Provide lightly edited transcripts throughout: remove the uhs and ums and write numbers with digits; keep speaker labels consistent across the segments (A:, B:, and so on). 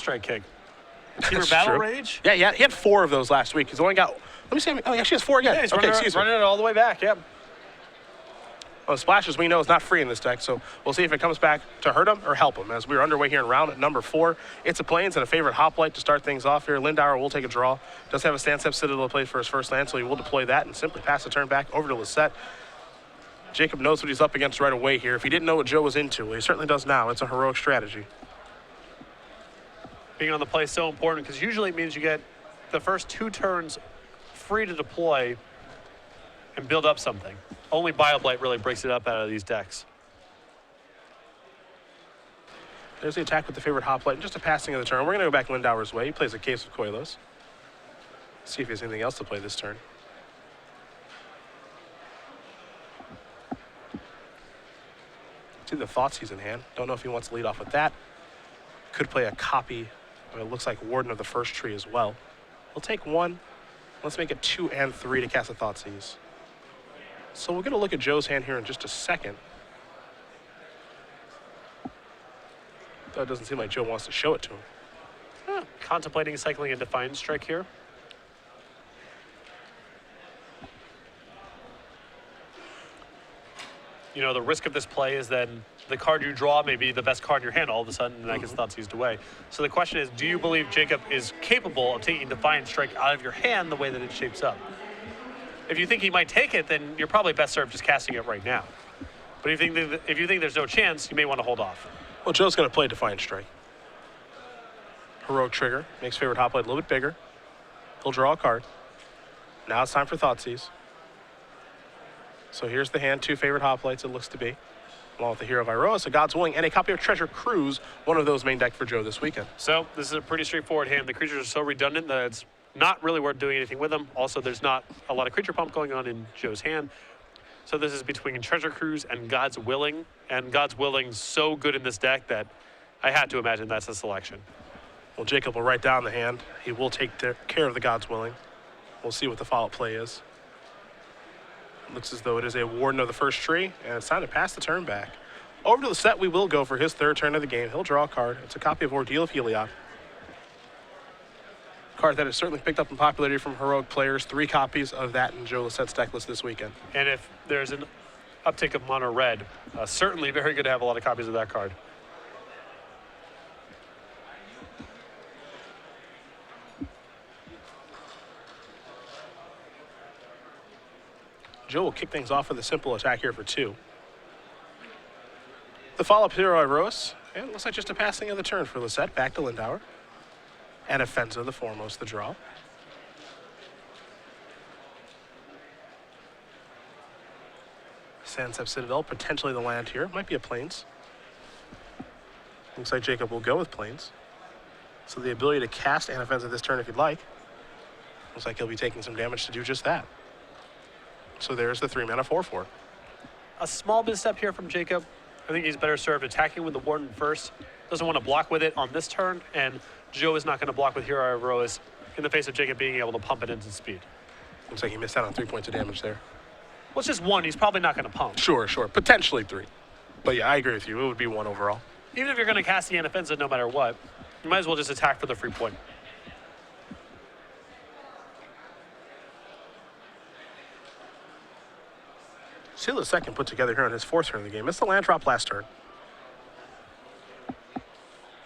A: strike kick. Teamer Battle Rage?
B: Yeah, he had 4 of those last week. He's only got, let me see, oh, he actually has 4 again.
A: Yeah, he's
B: okay,
A: running it all the way back, yep.
B: Well, Splashes, we know, is not free in this deck, so we'll see if it comes back to hurt him or help him. As we're underway here in round number 4, it's a Plains and a favorite Hoplite to start things off here. Lindauer will take a draw. Does have a stand-step Citadel to play for his first land, so he will deploy that and simply pass the turn back over to Lossett. Jacob knows what he's up against right away here. If he didn't know what Joe was into, well, he certainly does now. It's a heroic strategy.
A: Being on the play is so important because usually it means you get the first 2 turns free to deploy and build up something. Only BioBlight really breaks it up out of these decks.
B: There's the attack with the favorite Hoplite and just a passing of the turn. We're going to go back Lindauer's way. He plays a Case of Koilos. See if he has anything else to play this turn. See the Thoughtseize in hand. Don't know if he wants to lead off with that. Could play a copy. It looks like Warden of the First Tree as well. We'll take 1. Let's make it 2 and 3 to cast a Thoughtseize. So we're going to look at Joe's hand here in just a second. Though it doesn't seem like Joe wants to show it to him.
A: Contemplating cycling a Defiant Strike here. You know, the risk of this play is then the card you draw may be the best card in your hand all of a sudden, and that gets Thoughtseized away. So the question is, do you believe Jacob is capable of taking Defiant Strike out of your hand the way that it shapes up? If you think he might take it, then you're probably best served just casting it right now. But if you think there's no chance, you may want to hold off.
B: Well, Joe's going to play Defiant Strike. Heroic Trigger makes favorite Hoplite a little bit bigger. He'll draw a card. Now it's time for Thoughtseize. So here's the hand, 2 favorite Hoplites it looks to be, along with the Hero of Iroas, a God's Willing, and a copy of Treasure Cruise, one of those main deck for Joe this weekend.
A: So this is a pretty straightforward hand. The creatures are so redundant that it's not really worth doing anything with them. Also, there's not a lot of creature pump going on in Joe's hand. So this is between Treasure Cruise and God's Willing, and God's Willing's so good in this deck that I had to imagine that's a selection.
B: Well, Jacob will write down the hand. He will take care of the God's Willing. We'll see what the follow-up play is. Looks as though it is a Warden of the First Tree, and it's time to pass the turn back. Over to the set we will go for his 3rd turn of the game. He'll draw a card. It's a copy of Ordeal of Heliod. Card that has certainly picked up in popularity from heroic players. 3 copies of that in Joe Lossett's deck list this weekend.
A: And if there's an uptick of mono red, certainly very good to have a lot of copies of that card.
B: Joe will kick things off with a simple attack here for 2. The follow-up Hero Iroas, and it looks like just a passing of the turn for Lossett. Back to Lindauer. And Offenza, the foremost, the draw. Sandstep Citadel, potentially the land here. Might be a Plains. Looks like Jacob will go with Plains. So the ability to cast an Offenza this turn if you'd like. Looks like he'll be taking some damage to do just that. So there's the 3-mana 4/4.
A: A small misstep here from Jacob. I think he's better served attacking with the Warden first. Doesn't want to block with it on this turn, and Joe is not going to block with Hero of Iroas in the face of Jacob being able to pump it into speed.
B: Looks like he missed out on 3 points of damage there.
A: Well, it's just 1. He's probably not going to pump.
B: Sure. Potentially 3. But yeah, I agree with you. It would be 1 overall.
A: Even if you're going to cast the Inoffensive no matter what, you might as well just attack for the free point.
B: Seal second put together here on his 4th turn of the game. It's the land drop last turn.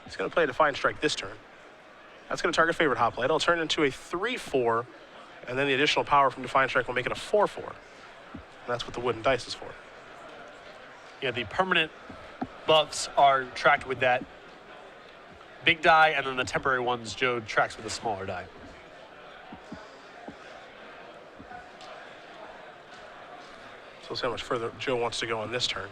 B: He's going to play a Defiant Strike this turn. That's going to target favorite Hoplite. It'll turn into a 3/4, and then the additional power from Defiant Strike will make it a 4/4. And that's what the wooden dice is for.
A: Yeah, the permanent buffs are tracked with that big die, and then the temporary ones Joe tracks with a smaller die.
B: So we'll see how much further Joe wants to go on this turn.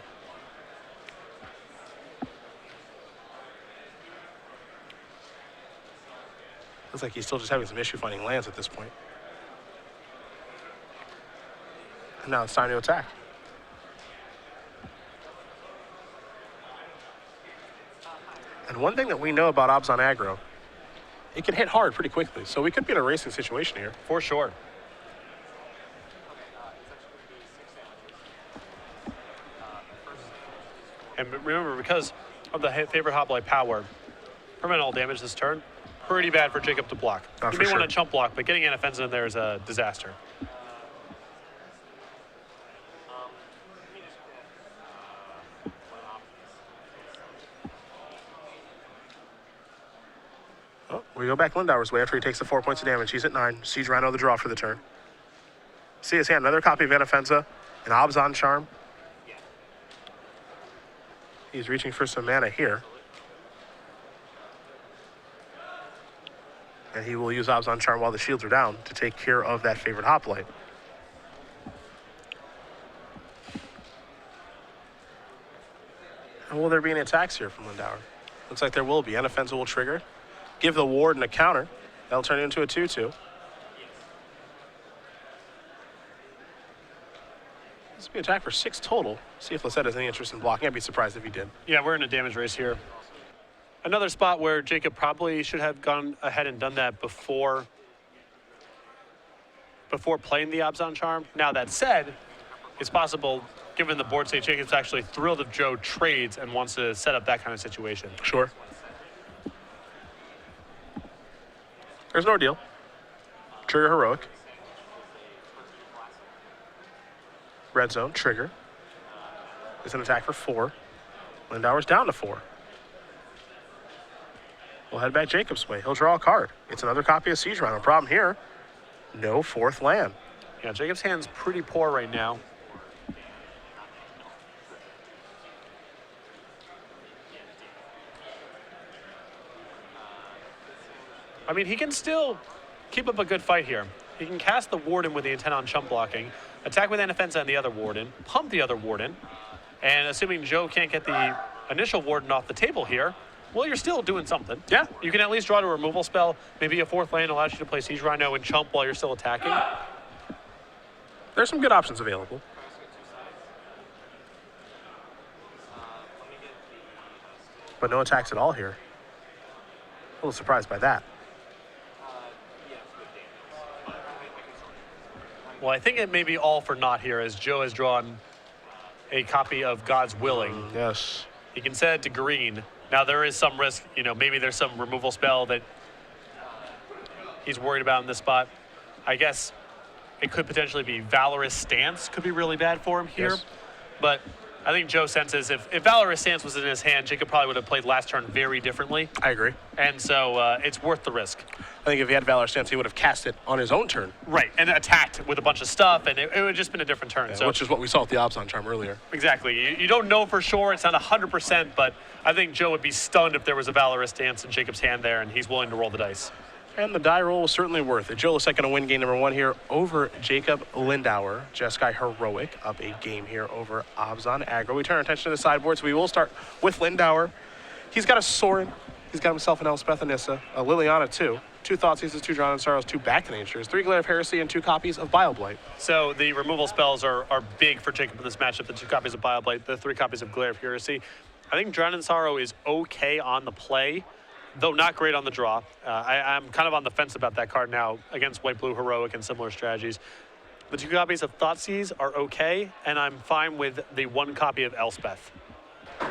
B: Looks like he's still just having some issue finding lands at this point. And now it's time to attack. And one thing that we know about Obs on aggro, it can hit hard pretty quickly. So we could be in a racing situation here.
A: For sure. And remember, because of the favorite Hoplite power, Prevent all damage this turn. Pretty bad for Jacob to block.
B: Oh,
A: You
B: for
A: may
B: sure.
A: want to chump block, but getting an offensive in there is a disaster.
B: Oh, we go back Lindauer's way after he takes the 4 points of damage. He's at 9. Siege Rhino the draw for the turn. See his hand, another copy of Anafenza, an Obzon Charm. He's reaching for some mana here. And he will use Obzon Charm while the shields are down to take care of that favorite hoplite. And will there be any attacks here from Lindauer? Looks like there will be. Anafenza will trigger. Give the Warden a counter. That'll turn it into a 2-2. This will be an attack for 6 total. See if Lossett has any interest in blocking. I'd be surprised if he did.
A: Yeah, we're in a damage race here. Another spot where Jacob probably should have gone ahead and done that before playing the Obzon Charm. Now, that said, it's possible, given the board state, Jacob's actually thrilled if Joe trades and wants to set up that kind of situation.
B: Sure. There's an ordeal. Trigger Heroic. Red zone, trigger. It's an attack for 4. Lindauer's down to 4. We'll head back Jacob's way. He'll draw a card. It's another copy of Siege Rhino. Problem here, no 4th land.
A: Yeah, Jacob's hand's pretty poor right now. I mean, he can still keep up a good fight here. He can cast the Warden with the intent on chump blocking, attack with Anafenza on the other Warden, pump the other Warden, and assuming Joe can't get the initial Warden off the table here, well, you're still doing something.
B: Yeah.
A: You can at least draw to a removal spell. Maybe a 4th land allows you to play Siege Rhino and chump while you're still attacking.
B: There's some good options available. But no attacks at all here. A little surprised by that.
A: Well, I think it may be all for naught here as Joe has drawn a copy of God's Willing.
B: Yes.
A: He can set it to green. Now, there is some risk, maybe there's some removal spell that he's worried about in this spot. I guess it could potentially be Valorous Stance could be really bad for him here.
B: Yes.
A: But I think Joe senses if Valorous Stance was in his hand, Jacob probably would have played last turn very differently.
B: I agree.
A: And so it's worth the risk.
B: I think if he had Valor Stance, he would have cast it on his own turn.
A: Right, and attacked with a bunch of stuff, and it would have just been a different turn.
B: Yeah,
A: so
B: which is what we saw with the Obzon Charm earlier.
A: Exactly. You don't know for sure. It's not 100%, but I think Joe would be stunned if there was a Valorous Stance in Jacob's hand there, and he's willing to roll the dice.
B: And the die roll was certainly worth it. Joe Lossett going to win game number 1 here over Jacob Lindauer. Jeskai Heroic up a game here over Obzon Aggro. We turn our attention to the sideboard, so we will start with Lindauer. He's got a Sorin. He's got himself an Elspeth Anissa, a Liliana too. 2 Thoughtseize, 2 Drown and Sorrows, 2 Back to Natures, 3 Glare of Heresy, and 2 copies of Bioblight.
A: So the removal spells are big for Jacob in this matchup. The 2 copies of Bioblight, the 3 copies of Glare of Heresy. I think Drown and Sorrow is okay on the play, though not great on the draw. I'm kind of on the fence about that card now against White-Blue Heroic and similar strategies. The 2 copies of Thoughtseize are okay, and I'm fine with the 1 copy of Elspeth.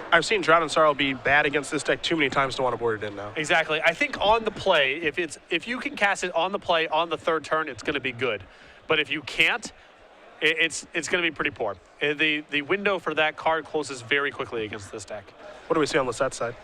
B: I've seen Drown and Sorrow be bad against this deck too many times to want to board it in now.
A: Exactly. I think on the play, if you can cast it on the play on the 3rd turn, it's going to be good. But if you can't, it's going to be pretty poor. The window for that card closes very quickly against this deck.
B: What do we see on Lossett's side?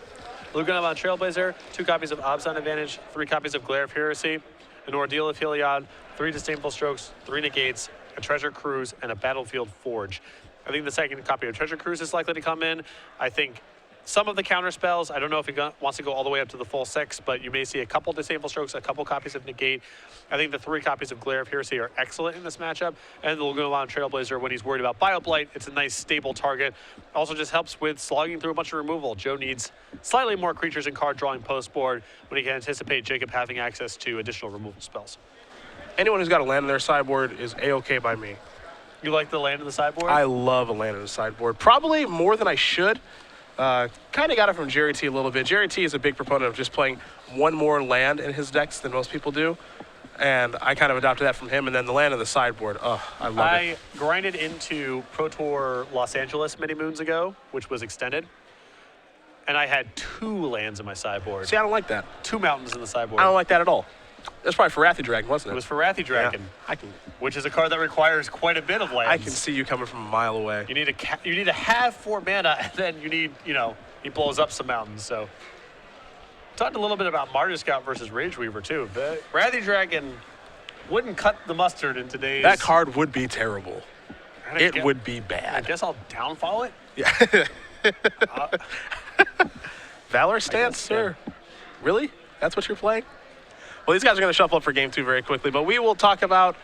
A: Luganov on Trailblazer, 2 copies of Obzon Advantage, 3 copies of Glare of Heresy, an Ordeal of Heliod, 3 Disdainful Strokes, 3 Negates, a Treasure Cruise, and a Battlefield Forge. I think the second copy of Treasure Cruise is likely to come in. I think some of the counter spells, I don't know if he wants to go all the way up to the full 6, but you may see a couple Disdainful Strokes, a couple copies of Negate. I think the 3 copies of Glare of Heresy are excellent in this matchup. And the Luganov Trailblazer, when he's worried about Bioblight, it's a nice stable target. Also just helps with slogging through a bunch of removal. Joe needs slightly more creatures and card drawing post board when he can anticipate Jacob having access to additional removal spells.
B: Anyone who's got a land in their sideboard is A-okay by me.
A: You like the land in the sideboard?
B: I love a land in the sideboard. Probably more than I should. Kind of got it from Jerry T a little bit. Jerry T is a big proponent of just playing 1 more land in his decks than most people do. And I kind of adopted that from him. And then the land in the sideboard, I love it.
A: I grinded into Pro Tour Los Angeles many moons ago, which was extended. and I had 2 lands in my sideboard.
B: See, I don't like that.
A: 2 mountains in the sideboard.
B: I don't like that at all. That's probably for Wrathy Dragon, wasn't it?
A: It was for Wrathy Dragon,
B: Yeah,
A: which is a card that requires quite a bit of lands.
B: I can see you coming from a mile away.
A: You need to have 4 mana, and then you need, he blows up some mountains. So, talked a little bit about Martyr Scout versus Rage Weaver too. The Wrathy Dragon wouldn't cut the mustard in today's.
B: That card would be terrible. It would be bad.
A: I guess I'll downfall it.
B: Yeah. Valor stance, sir. Really? That's what you're playing? Well, these guys are going to shuffle up for game 2 very quickly, but we will talk about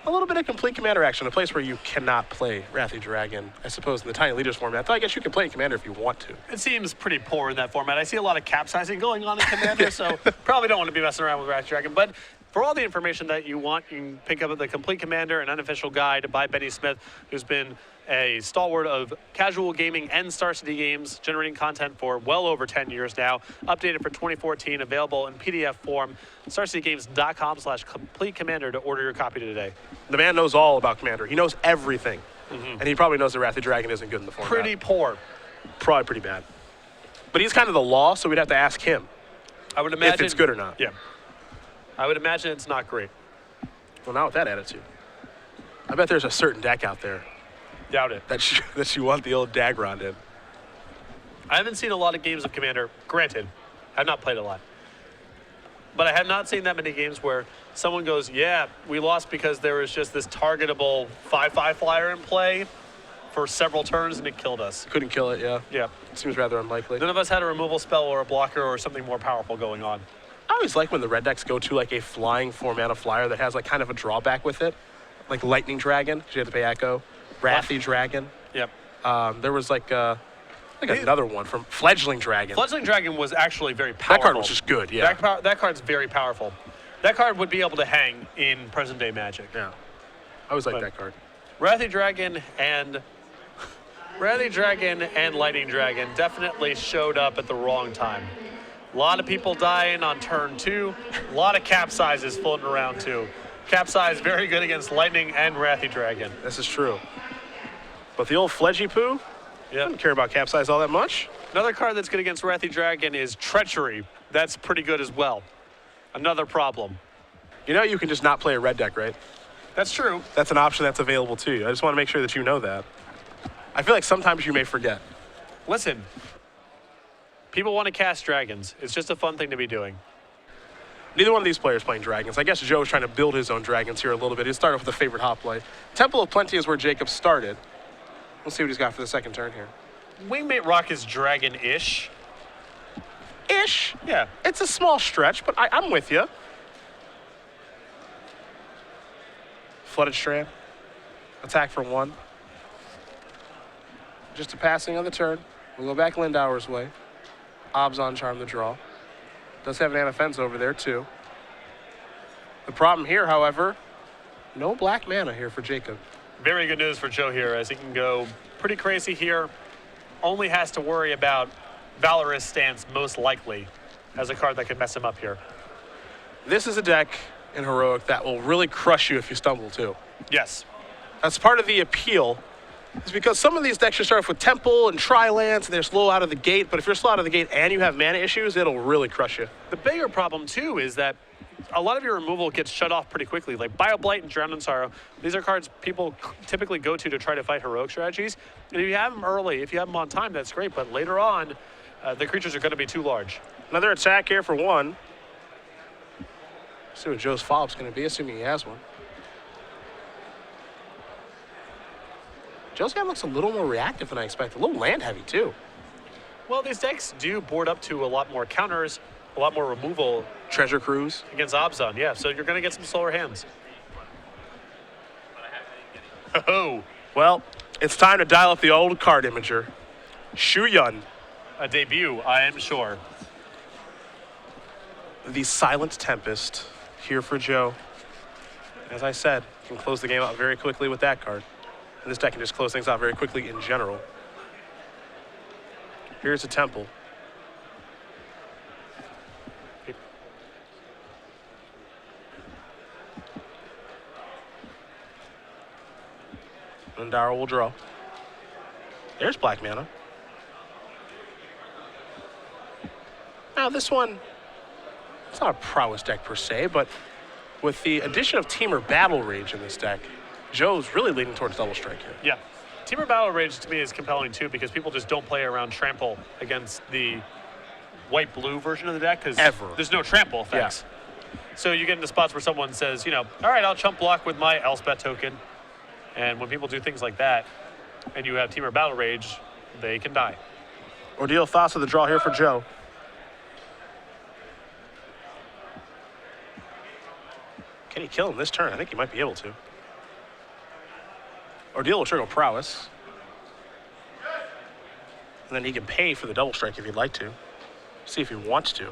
B: a little bit of complete commander action, a place where you cannot play Wrathy Dragon, I suppose, in the Tiny Leaders format. Though I guess you can play in Commander if you want to.
A: It seems pretty poor in that format. I see a lot of capsizing going on in Commander, so probably don't want to be messing around with Wrathy Dragon. But for all the information that you want, you can pick up the Complete Commander, an unofficial guide by Benny Smith, who's been a stalwart of casual gaming and Star City games, generating content for well over 10 years now. Updated for 2014, available in PDF form. StarCityGames.com/Complete Commander to order your copy today.
B: The man knows all about Commander. He knows everything. And he probably knows that Wrathy Dragon isn't good in the format.
A: Pretty poor.
B: Probably pretty bad. But he's kind of the law, so we'd have to ask him
A: I would imagine
B: if it's good or not.
A: Yeah. I would imagine it's not great.
B: Well, not with that attitude. I bet there's a certain deck out there
A: Doubt it.
B: that you want the old Dagron in.
A: I haven't seen a lot of games of Commander. Granted, I've not played a lot. But I have not seen that many games where someone goes, yeah, we lost because there was just this targetable 5/5 flyer in play for several turns and it killed us.
B: Couldn't kill it, yeah.
A: Yeah.
B: Seems rather unlikely.
A: None of us had a removal spell or a blocker or something more powerful going on.
B: I always like when the red decks go to like a flying 4-mana flyer that has like kind of a drawback with it. Like Lightning Dragon, because you have to pay Echo. Wrathy Dragon.
A: Yep.
B: There was like another one from Fledgling Dragon.
A: Fledgling Dragon was actually very powerful.
B: That card was just good, yeah.
A: That card's very powerful. That card would be able to hang in present-day Magic.
B: Yeah. I always like that card.
A: Wrathy Dragon and Lightning Dragon definitely showed up at the wrong time. A lot of people dying on turn 2. A lot of capsizes floating around too. Capsize very good against Lightning and Wrathy Dragon.
B: This is true. But the old Fledgy Poo, doesn't care about capsize all that much.
A: Another card that's good against Wrathy Dragon is Treachery. That's pretty good as well. Another problem.
B: You know you can just not play a red deck, right?
A: That's true.
B: That's an option that's available to you. I just want to make sure that you know that. I feel like sometimes you may forget.
A: Listen, people want to cast dragons. It's just a fun thing to be doing.
B: Neither one of these players playing dragons. I guess Joe's trying to build his own dragons here a little bit. He started with a favorite hoplite. Temple of Plenty is where Jacob started. We'll see what he's got for the second turn here.
A: Wingmate Rock is dragon-ish.
B: Ish?
A: Yeah.
B: It's a small stretch, but I'm with you. Flooded Strand. Attack for 1. Just a passing on the turn. We'll go back Lindauer's way. Obzon Charm the draw. Does have an Anafense over there, too. The problem here, however, no black mana here for Jacob.
A: Very good news for Joe here, as he can go pretty crazy here. Only has to worry about Valorous Stance, most likely, as a card that could mess him up here.
B: This is a deck in Heroic that will really crush you if you stumble, too.
A: Yes.
B: That's part of the appeal. It's because some of these decks you start off with Temple and Tri-Lands, and they're slow out of the gate, but if you're slow out of the gate and you have mana issues, it'll really crush you.
A: The bigger problem, too, is that a lot of your removal gets shut off pretty quickly. Like BioBlight and Drown in Sorrow, these are cards people typically go to try to fight heroic strategies. And if you have them early, if you have them on time, that's great, but later on, the creatures are going to be too large.
B: Another attack here for 1. See what Joe's follow-up's going to be, assuming he has one. Joe's hand looks a little more reactive than I expected. A little land-heavy, too.
A: Well, these decks do board up to a lot more counters, a lot more removal.
B: Treasure Cruise.
A: Against Obzon, yeah. So you're going to get some slower hands. Oh.
B: Well, it's time to dial up the old card imager. Shu Yun.
A: A debut, I am sure.
B: The Silent Tempest here for Joe. As I said, you can close the game out very quickly with that card. And this deck can just close things out very quickly in general. Here's a Temple. Lindauer will draw. There's black mana. Now this one, it's not a prowess deck per se, but with the addition of Teamer Battle Rage in this deck, Joe's really leaning towards double strike here.
A: Yeah. Teamer Battle Rage to me is compelling too because people just don't play around trample against the white-blue version of the deck because there's no trample effects. Yeah. So you get into spots where someone says, all right, I'll chump block with my Elspeth token. And when people do things like that and you have Teamer Battle Rage, they can die.
B: Ordeal thoughts of the draw here for Joe. Can he kill him this turn? I think he might be able to. Ordeal will trigger prowess. And then he can pay for the double strike if he'd like to. See if he wants to.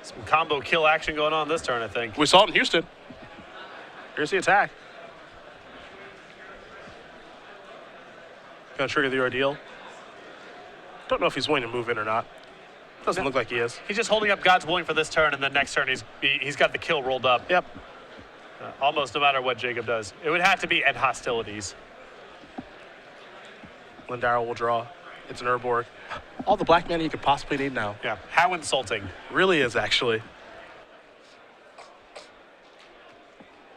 A: Some combo kill action going on this turn, I think.
B: We saw it in Houston. Here's the attack. Gonna trigger the Ordeal. Don't know if he's willing to move in or not. Doesn't look like he is.
A: He's just holding up God's Willing for this turn, and then next turn he's got the kill rolled up.
B: Yep.
A: Almost no matter what Jacob does. It would have to be at hostilities.
B: Lindauer will draw. It's an Urborg. All the black mana you could possibly need now.
A: Yeah, how insulting.
B: Really is, actually.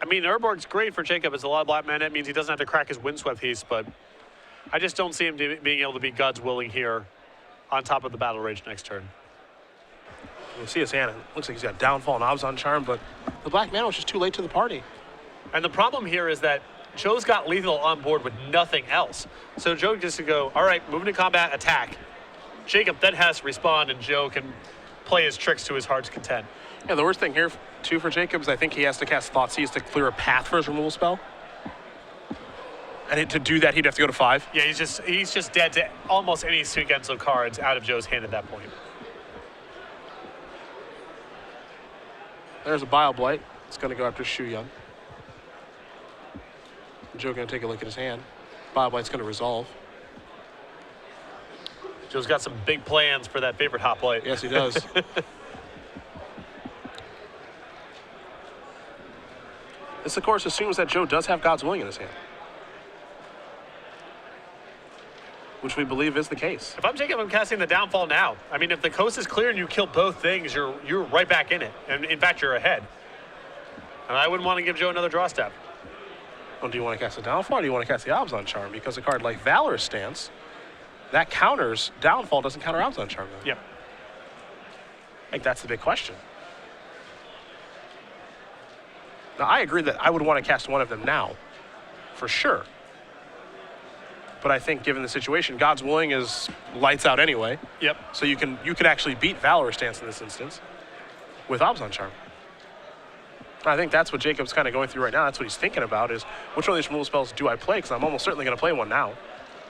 A: I mean, Urborg's great for Jacob. It's a lot of black mana. It means he doesn't have to crack his Windswept piece, but I just don't see him being able to be God's Willing here on top of the Battle Rage next turn.
B: You'll see his hand. It looks like he's got Downfall and Obzon Charm, but the black mana was just too late to the party.
A: And the problem here is that Joe's got lethal on board with nothing else. So Joe just to go, all right, moving to combat, attack. Jacob then has to respond, and Joe can play his tricks to his heart's content.
B: Yeah, the worst thing here, too, for Jacob is I think he has to cast Thoughtseize to clear a path for his removal spell. And to do that, he'd have to go to 5.
A: Yeah, he's just dead to almost any sequence of cards out of Joe's hand at that point.
B: There's a Bile Blight. It's going to go after Shu Young. Joe going to take a look at his hand. Bile Blight's going to resolve.
A: Joe's got some big plans for that favorite Hoplite.
B: Yes, he does. This, of course, assumes that Joe does have God's Willing in his hand, which we believe is the case.
A: If I'm Jacob, I'm casting the Downfall now. I mean, if the coast is clear and you kill both things, you're right back in it. And in fact, you're ahead. And I wouldn't want to give Joe another draw step.
B: Well, do you want to cast the Downfall or do you want to cast the Obzon Charm? Because a card like Valorous Stance, that counters Downfall, doesn't counter Obzon Charm, though.
A: Yep.
B: I think that's the big question. Now, I agree that I would want to cast one of them now, for sure. But I think given the situation, God's Willing is lights out anyway.
A: Yep.
B: So you can actually beat Valorous Stance in this instance with Obzon Charm. I think that's what Jacob's kind of going through right now. That's what he's thinking about is which one of these removal spells do I play? Because I'm almost certainly going to play one now.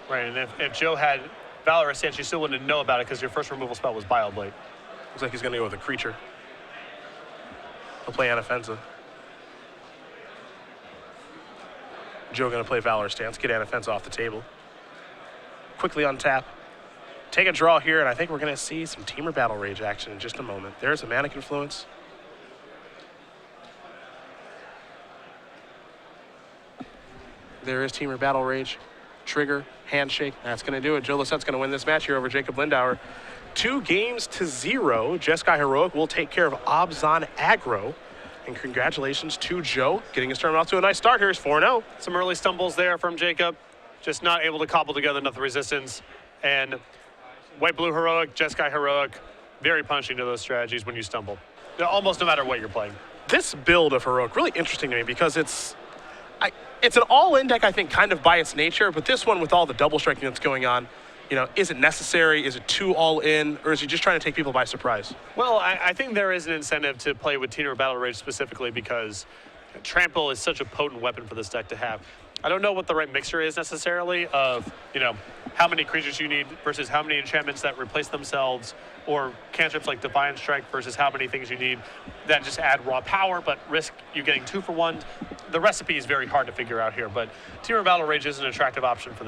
A: Right, and if Joe had Valorous Stance, you still wouldn't know about it because your first removal spell was Bile Blight.
B: Looks like he's going to go with a creature. He'll play Anafenza. Joe going to play Valorous Stance, get Anafenza off the table. Quickly untap. Take a draw here, and I think we're going to see some Teamer Battle Rage action in just a moment. There's a Mana Confluence. There is Teamer Battle Rage. Trigger, handshake. That's going to do it. Joe Lossett's going to win this match here over Jacob Lindauer. 2-0. Jeskai Heroic will take care of Obzon Aggro. And congratulations to Joe, getting his tournament off to a nice start here. He's 4-0.
A: Some early stumbles there from Jacob. Just not able to cobble together enough resistance. And White-Blue Heroic, Jeskai Heroic, very punishing to those strategies when you stumble. Almost no matter what you're playing.
B: This build of Heroic, really interesting to me because it's an all-in deck, I think, kind of by its nature, but this one with all the double striking that's going on, is it necessary? Is it too all-in? Or is he just trying to take people by surprise?
A: Well, I think there is an incentive to play with Teamer Battle Rage specifically because Trample is such a potent weapon for this deck to have. I don't know what the right mixture is necessarily of, how many creatures you need versus how many enchantments that replace themselves, or cantrips like Defiant Strike versus how many things you need that just add raw power but risk you getting 2 for 1. The recipe is very hard to figure out here, but Teamer Battle Rage is an attractive option for